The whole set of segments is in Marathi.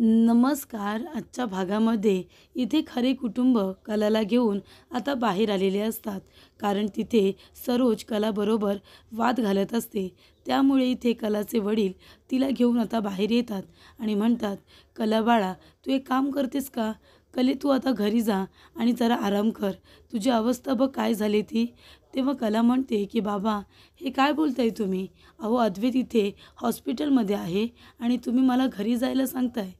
नमस्कार. आजच्या भागामध्ये इथे खरे कुटुंब कलाला घेऊन आता बाहेर आलेले असतात. कारण तिथे सरोज कलाबरोबर वाद घालत असते. त्यामुळे इथे कलाचे वडील तिला घेऊन आता बाहेर येतात आणि म्हणतात, कला बाळा, तू एक काम करतेस का? कले, तू आता घरी जा आणि जरा आराम कर. तुझी अवस्था बघ काय झाली ती. तेव्हा कला म्हणते की बाबा, हे काय बोलताय तुम्ही? अहो, अद्वैत इथे हॉस्पिटलमध्ये आहे आणि तुम्ही मला घरी जायला सांगताय.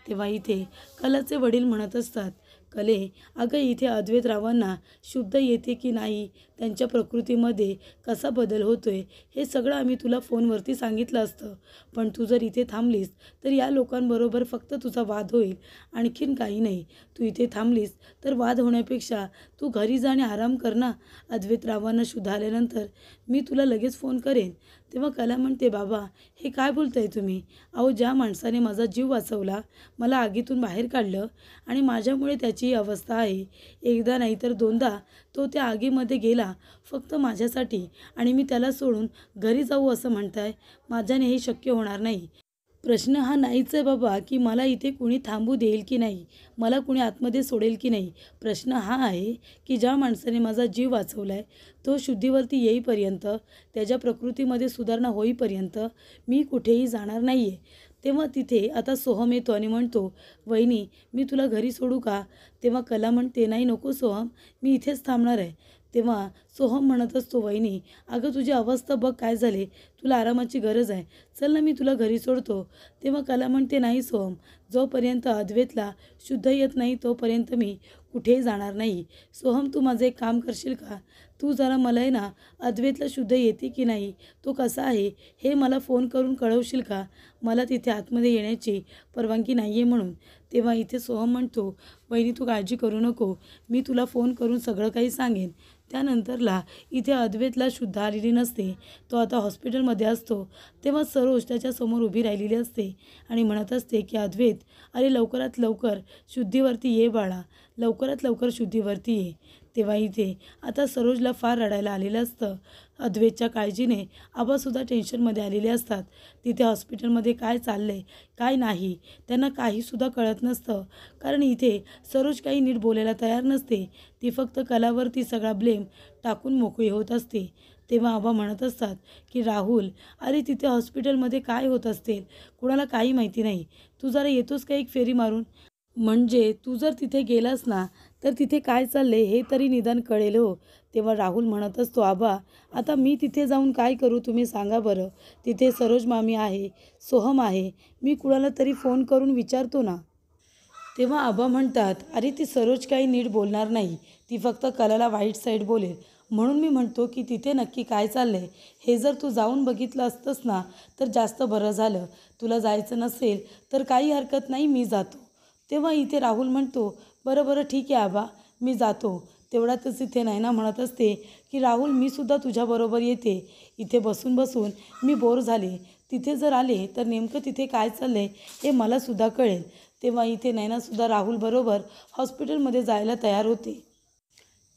तेव्हा इथे कलाचे वडील म्हणत असतात, कले, अगं इथे अद्वैतरावांना शुद्ध येते की नाही, त्यांच्या प्रकृतीमध्ये कसा बदल होतोय, हे सगळं आम्ही तुला फोनवरती सांगितलं असतं. पण तू जर इथे थांबलीस तर या लोकांबरोबर फक्त तुझा वाद होईल, आणखीन काही नाही. तू इथे थांबलीस तर वाद होण्यापेक्षा तू घरी जा आणि आराम कर ना. अद्वैतरावांना शुद्ध आल्यानंतर मी तुला लगेच फोन करेन. तेव्हा कला म्हणते, बाबा, हे काय बोलताय तुम्ही? अहो, ज्या माणसाने माझा जीव वाचवला, मला आगीतून बाहेर काढलं आणि माझ्यामुळे त्याची ही अवस्था आहे. एकदा नाही तर दोनदा तो त्या आगीमध्ये गेला फक्त माझ्यासाठी आणि मी त्याला सोडून घरी जाऊ असं म्हणताय? माझ्याने हे शक्य होणार नाही. प्रश्न हा नाहीच आहे बाबा की मला इथे कुणी थांबू देईल की नाही, मला कुणी आतमध्ये सोडेल की नाही. प्रश्न हा आहे की ज्या माणसाने माझा जीव वाचवला आहे तो शुद्धीवरती येईपर्यंत, त्याच्या प्रकृतीमध्ये सुधारणा होईपर्यंत मी कुठेही जाणार नाही आहे. तेव्हा तिथे आता सोहम येतो आणि म्हणतो, वहिनी, मी तुला घरी सोडू का? तेव्हा कला म्हणते, नाही नको सोहम, मी इथेच थांबणार आहे. तेव्हा सोहम म्हणत असतो, वहिनी, अगं तुझी अवस्था बघ काय झाली, तुला आरामाची गरज आहे, चल ना मी तुला घरी सोडतो. तेव्हा कला म्हणते, नाही सोहम, जोपर्यंत अद्वैतला शुद्ध येत नाही तोपर्यंत मी कुठेही जाणार नाही. सोहम, तू माझं एक काम करशील का? तू जरा मला आहे ना, अद्वैतला शुद्ध येते की नाही, तो कसा आहे, हे मला फोन करून कळवशील का? मला तिथे आतमध्ये येण्याची परवानगी नाही आहे म्हणून. तेव्हा इथे सोहम म्हणतो, वहिनी तू काळजी करू नको, मी तुला फोन करून सगळं काही सांगेन. त्यानंतरला इथे अद्वैतला शुद्ध आलेली नसते, तो आता हॉस्पिटलमध्ये असतो. तेव्हा सरोज त्याच्यासमोर उभी राहिलेली असते आणि म्हणत असते की अद्वैत, अरे लवकरात लवकर शुद्धीवरती ये बाळा, लवकरात लवकर शुद्धीवरती ये. तेव्हा इथे आता सरोजला फार रडायला आलेलं असतं. अद्वैतच्या काळजीने आबासुद्धा टेन्शनमध्ये आलेले असतात. तिथे हॉस्पिटलमध्ये काय चाललं आहे काय नाही त्यांना काहीसुद्धा कळत नसतं. कारण इथे सरोज काही नीट बोलायला तयार नसते. ती फक्त कलावरती सगळा ब्लेम टाकून मोकळी होत असते. तेव्हा आबा म्हणत असतात की राहुल, अरे तिथे हॉस्पिटलमध्ये काय होत असते कुणाला काही माहिती नाही, तू जरा येतोस का एक फेरी मारून? म्हणजे तू जर तिथे गेलास ना तर तिथे काय चाललंय हे तरी निदान कळेल हो. तेव्हा राहुल म्हणत असतो, आबा, आता मी तिथे जाऊन काय करू तुम्ही सांगा बरं. तिथे सरोज मामी आहे, सोहम आहे, मी कुणाला तरी फोन करून विचारतो ना. तेव्हा आबा म्हणतात, अरे ती सरोज काही नीट बोलणार नाही, ती फक्त कलाला वाईट साईड बोलेल. म्हणून मी म्हणतो की तिथे नक्की काय चाललंय हे जर तू जाऊन बघितलं असतंस ना तर जास्त बरं झालं. तुला जायचं नसेल तर काही हरकत नाही, मी जातो. तेव्हा इथे राहुल म्हणतो, बरं बरं ठीक आहे आबा, मी जातो. तेवढ्यातच इथे नैना म्हणत असते की राहुल, मी सुद्धा तुझ्याबरोबर येते. इथे बसून बसून मी बोर झाले, तिथे जर आले तर नेमकं तिथे काय चाललंय हे मला सुद्धा कळेल. तेव्हा इथे नैनासुद्धा राहुलबरोबर हॉस्पिटलमध्ये जायला तयार होते.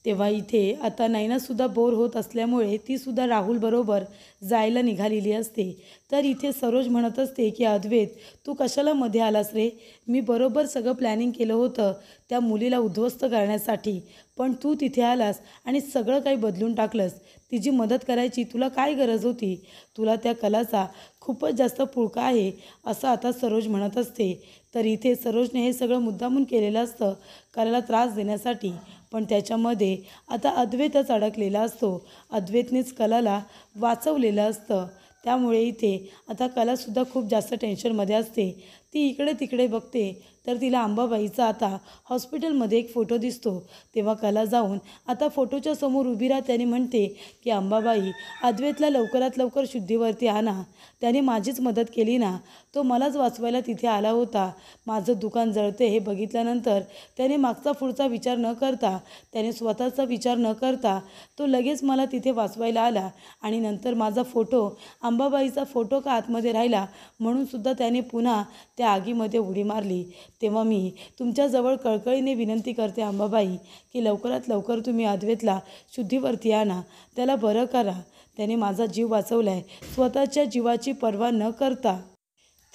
तेव्हा इथे आता नैनासुद्धा बोर होत असल्यामुळे तीसुद्धा राहुलबरोबर जायला निघालेली असते. तर इथे सरोज म्हणत असते की अद्वैत, तू कशाला मध्ये आलास रे? मी बरोबर सगळं प्लॅनिंग केलं होतं त्या मुलीला उद्ध्वस्त करण्यासाठी, पण तू तिथे आलास आणि सगळं काही बदलून टाकलंस. तिची मदत करायची तुला काय गरज होती? तुला त्या कलाचा खूपच जास्त पुळका आहे असं आता सरोज म्हणत असते. तर इथे सरोजने हे सगळं मुद्दामून केलेलं असतं कलाला त्रास देण्यासाठी. पण त्याच्यामध्ये आता अद्वैतच अडकलेला असतो. अद्वैतनेच कलाला वाचवलेलं असतं. त्यामुळे इथे आता कलासुद्धा खूप जास्त टेन्शनमध्ये असते. ती इकडे तिकडे बघते तर तिला अंबाबाईचा आता हॉस्पिटलमध्ये एक फोटो दिसतो. तेव्हा कला जाऊन आता फोटोच्या समोर उभी राहते आणि म्हणते की अंबाबाई, अद्वैतला लवकरात लवकर शुद्धीवरती आणा. त्याने माझीच मदत केली ना, तो मलाच वाचवायला तिथे आला होता. माझं दुकान जळते हे बघितल्यानंतर त्याने मागचा पुढचा विचार न करता, त्याने स्वतःचा विचार न करता तो लगेच मला तिथे वाचवायला आला. आणि नंतर माझा फोटो, अंबाबाईचा फोटो का आतमध्ये राहिला म्हणूनसुद्धा त्याने पुन्हा त्या आगीमध्ये उडी मारली. तेव्हा मी तुमच्याजवळ कळकळीने विनंती करते अंबाबाई की लवकरात लवकर तुम्ही अद्वैतला शुद्धीवरती आणा, त्याला बरं करा. त्याने माझा जीव वाचवला आहे स्वतःच्या जीवाची पर्वा न करता.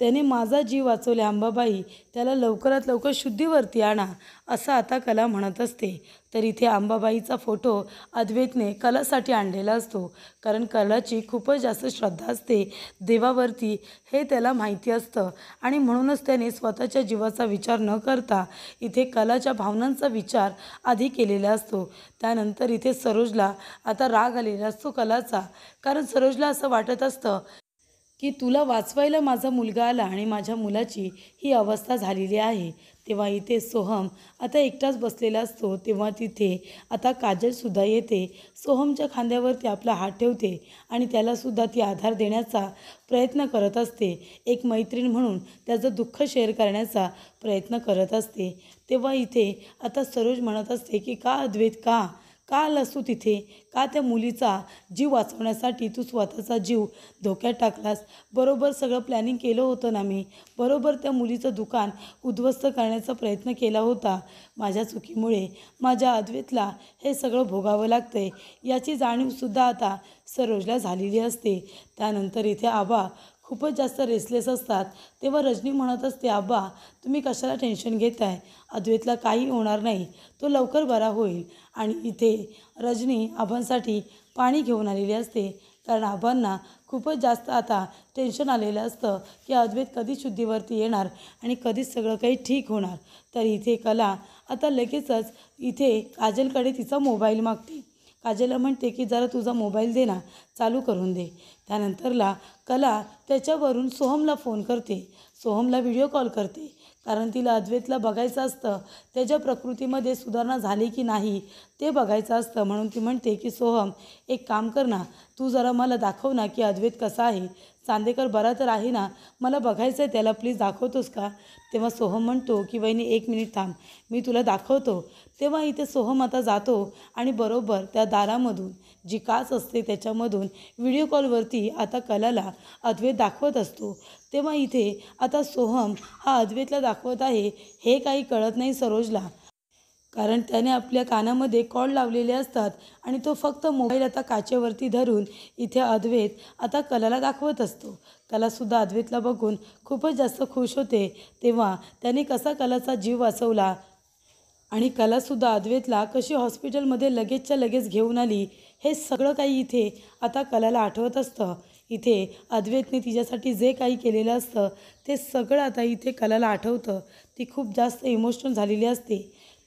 त्याने माझा जीव वाचवला अंबाबाई, त्याला लवकरात लवकर शुद्धीवरती आणा, असं आता कला म्हणत असते. तर इथे अंबाबाईचा फोटो अद्वैतने कलासाठी आणलेला असतो, कारण कलाची खूपच जास्त श्रद्धा असते देवावरती, हे त्याला माहिती असतं. आणि म्हणूनच त्याने स्वतःच्या जीवाचा विचार न करता इथे कलाच्या भावनांचा विचार आधी केलेला असतो. त्यानंतर इथे सरोजला आता राग आलेला असतो कलाचा, कारण सरोजला असं वाटत असतं की तुला वाचवायला माझा मुलगा आला आणि माझ्या मुलाची ही अवस्था झालेली आहे. तेव्हा इथे सोहम आता एकटाच बसलेला असतो. तेव्हा तिथे आता काजलसुद्धा येते. सोहमच्या खांद्यावरती आपला हात ठेवते आणि त्यालासुद्धा ती आधार देण्याचा प्रयत्न करत असते. एक मैत्रीण म्हणून त्याचं दुःख शेअर करण्याचा प्रयत्न करत असते. तेव्हा इथे आता सरोज म्हणत असते की का अद्वैत, का आलास तू तिथे? का त्या मुलीचा जीव वाचवण्यासाठी तू स्वतःचा जीव धोक्यात टाकलास? बरोबर सगळं प्लॅनिंग केलं होतं ना मी. बरोबर त्या मुलीचं दुकान उद्ध्वस्त करण्याचा प्रयत्न केला होता. माझ्या चुकीमुळे माझ्या अद्वैतला हे सगळं भोगावं लागतं आहे, याची जाणीवसुद्धा आता सरोजला झालेली असते. त्यानंतर इथे आबा खूपच जास्त रेसलेस असतात. तेव्हा रजनी म्हणत असते, आबा तुम्ही कशाला टेन्शन घेताय? अद्वैतला काही होणार नाही, तो लवकर बरा होईल. आणि इथे रजनी आबांसाठी पाणी घेऊन आलेली असते, कारण आबांना खूपच जास्त आता टेन्शन आलेलं असतं की अद्वैत कधी शुद्धीवरती येणार आणि कधीच सगळं काही ठीक होणार. तर इथे कला आता लगेचच इथे काजलकडे तिचा मोबाईल मागते. काजलला म्हणते की जरा तुझा मोबाईल दे ना, चालू करून दे. त्यानंतरला कला त्याच्यावरून सोहमला फोन करते, सोहमला व्हिडिओ कॉल करते, कारण तिला अद्वैतला बघायचं असतं, त्याच्या प्रकृतीमध्ये सुधारणा झाली की नाही ते बघायचं असतं. म्हणून ती म्हणते की सोहम एक काम कर ना, तू जरा मला दाखव ना की अद्वैत कसा आहे, चांदेकर बरा तर आहे ना, मला बघायचं आहे त्याला, प्लीज दाखवतोस का? तेव्हा सोहम म्हणतो की वहिनी 1 मिनिट थांब, मी तुला दाखवतो. तेव्हा इथे सोहम आता जातो आणि बरोबर त्या दारामधून जी काच असते त्याच्यामधून व्हिडिओ कॉलवरती आता कलाला अद्वैत दाखवत असतो. तेव्हा इथे आता सोहम हा अद्वैतला दाखवत आहे हे काही कळत नाही सरोजला, कारण त्याने आपल्या कानामध्ये कॉड लावलेले असतात आणि तो फक्त मोबाईल आता काचेवरती धरून इथे अद्वैत आता कलाला दाखवत असतो. कलासुद्धा अद्वैतला बघून खूपच जास्त खुश होते. तेव्हा त्याने कसा कलाचा जीव वाचवला आणि कलासुद्धा अद्वैतला कशी हॉस्पिटलमध्ये लगेचच्या लगेच घेऊन आली, हे सगळं काही इथे आता कलाला आठवत असतं. इथे अद्वैतने तिच्यासाठी जे काही केलेलं असतं ते सगळं आता इथे कलाला आठवतं. ती खूप जास्त इमोशनल झालेली असते.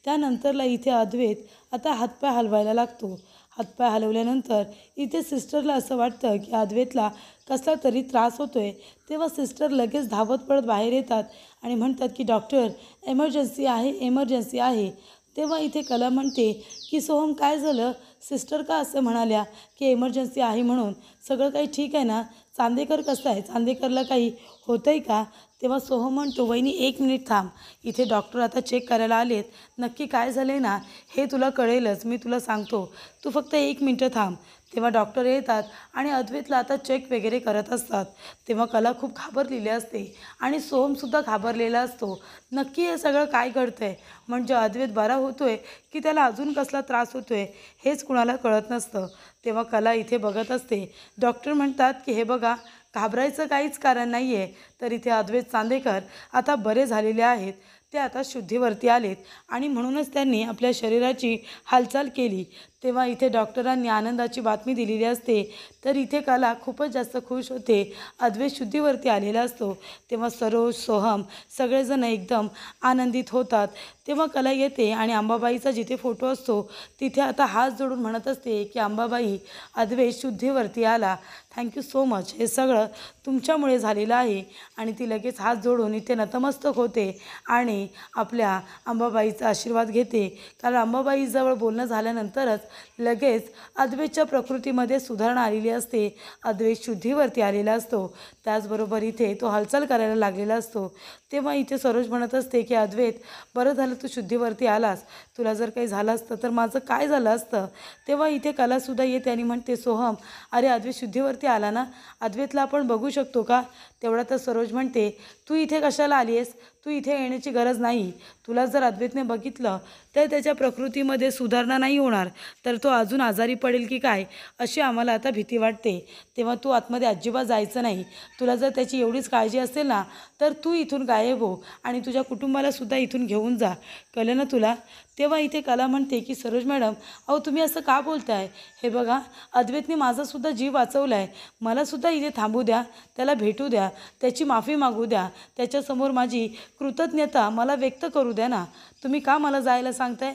त्यानंतरला इथे अद्वैत आता हातपाय हलवायला लागतो. हातपाय हलवल्यानंतर इथे सिस्टरला असं वाटतं की अद्वैतला कसला तरी त्रास होतो आहे. तेव्हा सिस्टर लगेच धावत पळत बाहेर येतात आणि म्हणतात की डॉक्टर एमर्जन्सी आहे, एमर्जन्सी आहे. तेव्हा इथे कला म्हणते की सोहम काय झालं? सिस्टर का असं म्हणाल्या की एमर्जन्सी आहे म्हणून? सगळं काही ठीक आहे ना? चांदेकर कसं आहे? चांदेकरला काही होतं आहे का? तेव्हा सोहम म्हणतो वहिनी 1 मिनिट थांब, इथे डॉक्टर आता चेक करायला आलेत, नक्की काय झालं आहे ना हे तुला कळेलच, मी तुला सांगतो, तू फक्त 1 मिनिटं थांब. तेव्हा डॉक्टर येतात आणि अद्वैतला आता चेक वगैरे करत असतात. तेव्हा कला खूप घाबरलेली असते आणि सोहमसुद्धा घाबरलेला असतो. नक्की हे सगळं काय घडतं आहे? म्हणजे अद्वैत बरा होतो आहे की त्याला अजून कसला त्रास होतो आहे हेच कुणाला कळत नसतं. तेव्हा कला इथे बघत असते. डॉक्टर म्हणतात की हे बघा, घाबरायचं काहीच कारण नाही आहे. तर इथे अद्वैत चांदेकर आता बरे झालेले आहेत, ते आता शुद्धीवरती आलेत आणि म्हणूनच त्यांनी आपल्या शरीराची हालचाल केली. तेव्हा इथे डॉक्टरांनी आनंदाची बातमी दिलेली असते. तर इथे कला खूपच जास्त खुश होते. अद्वैत शुद्धीवरती आलेला असतो. तेव्हा सरोज, सोहम सगळेजण एकदम आनंदित होतात. तेव्हा कला येते आणि अंबाबाईचा जिथे फोटो असतो तिथे आता हात जोडून म्हणत असते की अंबाबाई, अद्वैत शुद्धीवरती आला, थँक्यू सो मच, हे सगळं तुमच्यामुळे झालेलं आहे. आणि ती लगेच हात जोडून इथे नतमस्तक होते आणि आपल्या अंबाबाईचा आशीर्वाद घेते. कारण अंबाबाईजवळ बोलणं झाल्यानंतरच लगेच अद्वैतच्या प्रकृतीमध्ये सुधारणा आलेली असते. अद्वैत शुद्धीवरती आलेला असतो. त्याचबरोबर इथे तो हालचाल करायला लागलेला असतो. तेव्हा इथे सरोज म्हणत असते की अद्वैत, बरं झालं तू शुद्धीवरती आलास, तुला जर काही झालं असतं तर माझं काय झालं असतं. तेव्हा इथे कलासुद्धा येते आणि म्हणते, सोहम अरे अद्वैत शुद्धीवरती आला ना, अद्वैतला आपण बघू शकतो का. तेवढा तर सरोज म्हणते, तू इथे कशाला आली आहेस, तू इथे येण्याची गरज नाही. तुला जर अद्वैतने बघितलं तर त्याच्या प्रकृतीमध्ये सुधारणा नाही होणार, तर तो अजून आजारी पडेल की काय, अशी आम्हाला आता भीती वाटते. तेव्हा तू आतमध्ये अजिबात जायचं नाही. तुला जर त्याची एवढीच काळजी असेल ना, तर तू इथून गायब हो आणि तुझ्या कुटुंबालासुद्धा इथून घेऊन जा, कळलं ना तुला. तेव्हा इथे कला म्हणते की सरोज मॅडम, अहो तुम्ही असं का बोलताय. हे बघा, अद्वैतने माझासुद्धा जीव वाचवला आहे. मलासुद्धा इथे थांबू द्या, त्याला भेटू द्या, त्याची माफी मागू द्या, त्याच्यासमोर माझी कृतज्ञता मला व्यक्त करू द्या ना. तुम्ही का मला जायला सांगताय.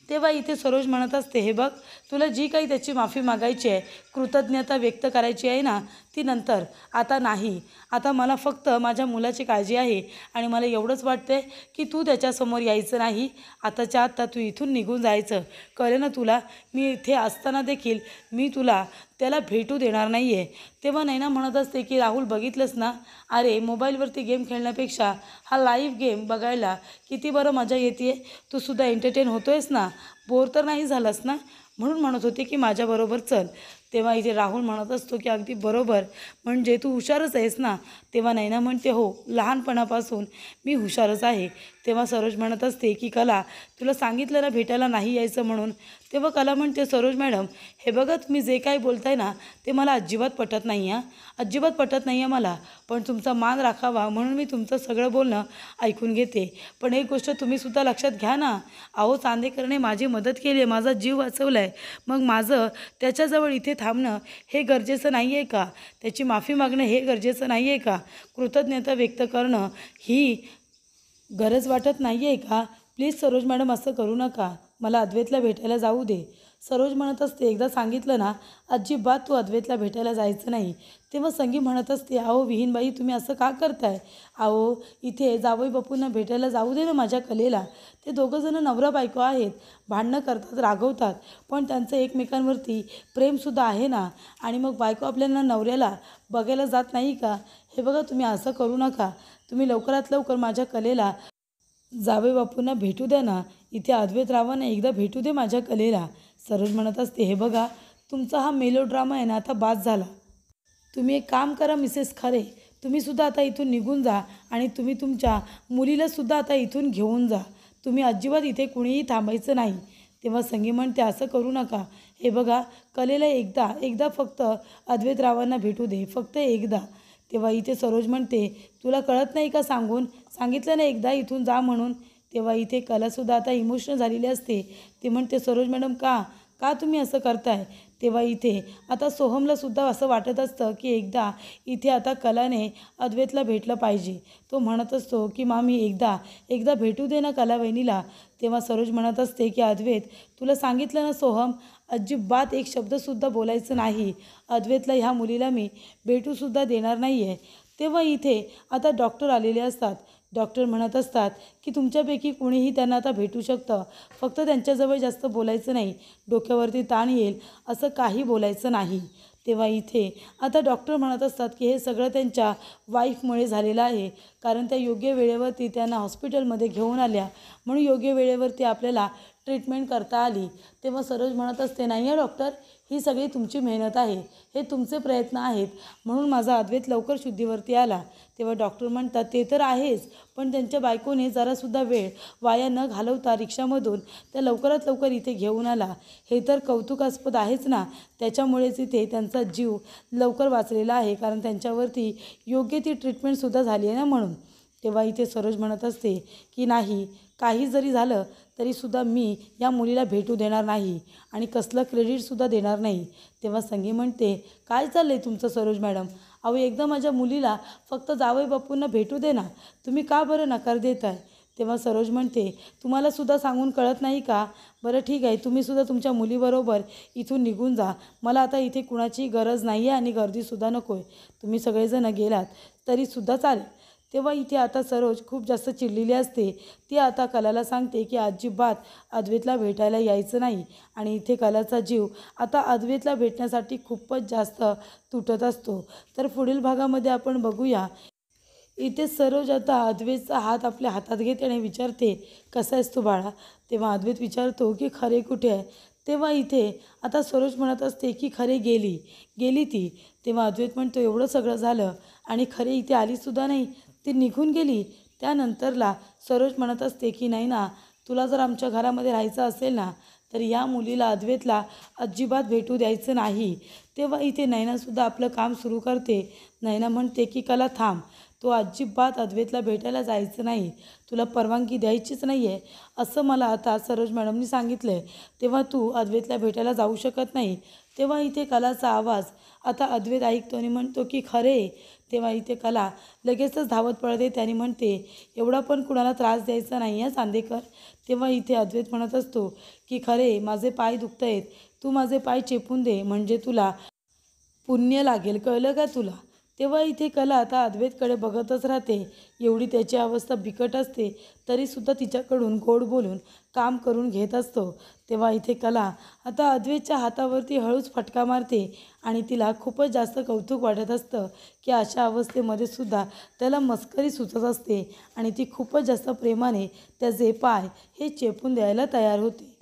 तेव्हा इथे सरोज म्हणत असते, हे बघ, तुला जी काही त्याची माफी मागायची आहे, कृतज्ञता व्यक्त करायची आहे ना, ती नंतर, आता नाही. आता मला फक्त माझ्या मुलाची काळजी आहे आणि मला एवढंच वाटतंय की तू त्याच्यासमोर यायचं नाही. आताच्या आत्ता तू इथून निघून जायचं, कळलं ना तुला. मी इथे असताना देखील मी तुला त्याला भेटू देणार नाही आहे. तेव्हा नैना म्हणत असते की राहुल, बघितलंस ना, अरे मोबाईलवरती गेम खेळण्यापेक्षा हा लाईव्ह गेम बघायला किती बरं मजा येते. तू सुद्धा एंटरटेन होतो आहेस ना, बोर तर नाही झालास ना, म्हणून म्हणत होते की माझ्याबरोबर चल. तेव्हा इथे राहुल म्हणत असतो की अगदी बरोबर, म्हणजे तू हुशारच आहेस ना. तेव्हा नैना म्हणते, हो, लहानपणापासून मी हुशारच आहे. तेव्हा सरोज म्हणत असते की कला, तुला सांगितलं ना भेटायला नाही यायचं म्हणून. तेव्हा कला म्हणते, सरोज मॅडम, हे बघा तुम्ही जे काही बोलताय ना, ते मला अजिबात पटत नाही आहे, अजिबात पटत नाही आहे मला. पण तुमचा मान राखावा म्हणून मी तुमचं सगळं बोलणं ऐकून घेते. पण एक गोष्ट तुम्हीसुद्धा लक्षात घ्या ना, अहो चांदेकरने माझी मदत केली आहे, माझा जीव वाचवला आहे, मग माझं त्याच्याजवळ इथे थांबणं हे गरजेचं नाही आहे का. त्याची माफी मागणं हे गरजेचं नाही आहे का. कृतज्ञता व्यक्त करणं ही गरज वाटत नाही आहे का. प्लीज सरोज मॅडम, असं करू नका, मला अद्वैतला भेटायला जाऊ दे. सरोज म्हणत असते, एकदा सांगितलं ना, अजिबात तू अद्वैतला भेटायला जायचं नाही. तेव्हा संगी म्हणत असते, अहो विहीनबाई, तुम्ही असं का करताय. अहो इथे जावई बापूंना भेटायला जाऊ दे ना माझ्या कलेला. ते दोघंजणं नवरा बायको आहेत, भांडणं करतात, रागवतात, पण त्यांचं एकमेकांवरती प्रेमसुद्धा आहे ना. आणि मग बायको आपल्याला नवऱ्याला बघायला जात नाही का. हे बघा, तुम्ही असं करू नका. तुम्ही लवकरात लवकर माझ्या कलेला जावई बापूंना भेटू द्या ना, इथे अद्वैत रावांना एकदा भेटू दे माझ्या कलेला. सरोज म्हणत असते, हे बघा, तुमचा हा मेलो ड्रामा आहे ना, आता बास झाला. तुम्ही एक काम करा मिसेस खरे, तुम्हीसुद्धा आता इथून निघून जा आणि तुम्ही तुमच्या मुलीलासुद्धा आता इथून घेऊन जा. तुम्ही अजिबात इथे कुणीही थांबायचं नाही. तेव्हा संगी म्हणते, असं करू नका. हे बघा, कलेला एकदा एकदा फक्त अद्वैत रावांना भेटू दे, फक्त एकदा. तेव्हा इथे सरोज म्हणते, तुला कळत नाही का, सांगितलं ना एकदा इथून जा म्हणून. तेव्हा इथे कलासुद्धा आता इमोशनल झालेली असते. ती म्हणते, सरोज मॅडम, का का तुम्ही असं करताय. तेव्हा इथे आता सोहमलासुद्धा असं वाटत असतं की एकदा इथे आता कलाने अद्वैतला भेटलं पाहिजे. तो म्हणत असतो की मामी, एकदा भेटू दे ना कला वहिनीला. तेव्हा सरोज म्हणत असते की अद्वैत, तुला सांगितलं ना सोहम, अजिबात एक शब्दसुद्धा बोलायचं नाही. अद्वैतला ह्या मुलीला मी भेटूसुद्धा देणार नाही आहे. तेव्हा इथे आता डॉक्टर आलेले असतात. डॉक्टर म्हणत असतात की तुमच्यापैकी कुणीही त्यांना आता भेटू शकतं, फक्त त्यांच्याजवळ जास्त बोलायचं नाही, डोक्यावरती ताण येईल असं काही बोलायचं नाही. तेव्हा इथे आता डॉक्टर म्हणत असतात की हे सगळं त्यांच्या वाईफमुळे झालेलं आहे, कारण त्या योग्य वेळेवरती त्यांना हॉस्पिटलमध्ये घेऊन आल्या, म्हणून योग्य वेळेवरती आपल्याला ट्रीटमेंट करता आली. तेव्हा सरोज म्हणत असते, नाही आहे डॉक्टर, ही सगळी तुमची मेहनत आहे, हे तुमचे प्रयत्न आहेत, म्हणून माझा अद्वैत लवकर शुद्धीवरती आला. तेव्हा डॉक्टर म्हणतात, ते तर आहेच, पण त्यांच्या बायकोने जरासुद्धा वेळ वाया न घालवता रिक्षामधून त्या लवकरात लवकर इथे घेऊन आला, हे तर कौतुकास्पद आहेच ना. त्याच्यामुळेच इथे त्यांचा जीव लवकर वाचलेला आहे, कारण त्यांच्यावरती योग्य ती ट्रीटमेंटसुद्धा झाली आहे ना म्हणून. तेव्हा इथे सरोज म्हणत असते की नाही, काही जरी झालं तरीसुद्धा मी या मुलीला भेटू देणार नाही आणि कसलं क्रेडिटसुद्धा देणार नाही. तेव्हा संगी म्हणते, काय चाललं आहे तुमचं सरोज मॅडम, अहो एकदा माझ्या मुलीला फक्त जावई बापूंना भेटू दे ना, तुम्ही का बरं नकार देत आहे. तेव्हा सरोज म्हणते, तुम्हालासुद्धा सांगून कळत नाही का. बरं ठीक आहे, तुम्हीसुद्धा तुमच्या मुलीबरोबर इथून निघून जा, मला आता इथे कुणाची गरज नाही आहे आणि गर्दीसुद्धा नको आहे, तुम्ही सगळेजण गेलात तरीसुद्धा चालेल. तेव्हा इथे आता सरोज खूप जास्त चिडलेली असते. ती आता कलाला सांगते की अजिबात अद्वैतला भेटायला यायचं नाही आणि इथे कलाचा जीव आता अद्वैतला भेटण्यासाठी खूपच जास्त तुटत असतो. तर पुढील भागामध्ये आपण बघूया इथे सरोज आता अद्वैतचा हात आपल्या हातात घेते आणि विचारते, कसा आहेस तू बाळा? तेव्हा अद्वैत विचारतो की खरे कुठे आहे? तेव्हा इथे आता सरोज म्हणत असते की खरे गेली गेली ती. तेव्हा अद्वैत म्हणतो, एवढं सगळं झालं आणि खरे इथे आलीसुद्धा नाही, ती निघून गेली. त्यानंतरला सरोज म्हणत असते की नाही ना, तुला जर आमच्या घरामध्ये राहायचं असेल ना, तर या मुलीला अद्वैतला अजिबात भेटू द्यायचं नाही. तेव्हा इथे नैनासुद्धा आपलं काम सुरू करते. नैना म्हणते की कला थांब, तो अजिबात अद्वैतला भेटायला जायचं नाही, तुला परवानगी द्यायचीच नाही आहे असं मला आता सरोज मॅडमनी सांगितलं आहे. तेव्हा तू अद्वैतला भेटायला जाऊ शकत नाही. तेव्हा इथे कलाचा आवाज आता अद्वैत ऐकतो आणि म्हणतो की खरे. तेव्हा इथे कला लगेचच धावत पळते त्याने म्हणते, एवढा पण कुणाला त्रास द्यायचा नाही आहे चांदेकर. तेव्हा इथे अद्वैत म्हणत असतो की खरे माझे पाय दुखत आहेत, तू माझे पाय चेपून दे म्हणजे तुला पुण्य लागेल, कळलं का तुला? तेव्हा इथे कला आता अद्वैतकडे बघतच राहते. एवढी त्याची अवस्था बिकट असते तरीसुद्धा तिच्याकडून गोड बोलून काम करून घेत असतो. तेव्हा इथे कला आता अद्वैतच्या हातावरती हळूच फटका मारते आणि तिला खूपच जास्त कौतुक वाटत असतं की अशा अवस्थेमध्ये सुद्धा त्याला मस्करी सुचत असते आणि ती खूपच जास्त प्रेमाने त्याचे पाय हे चेपून द्यायला तयार होते.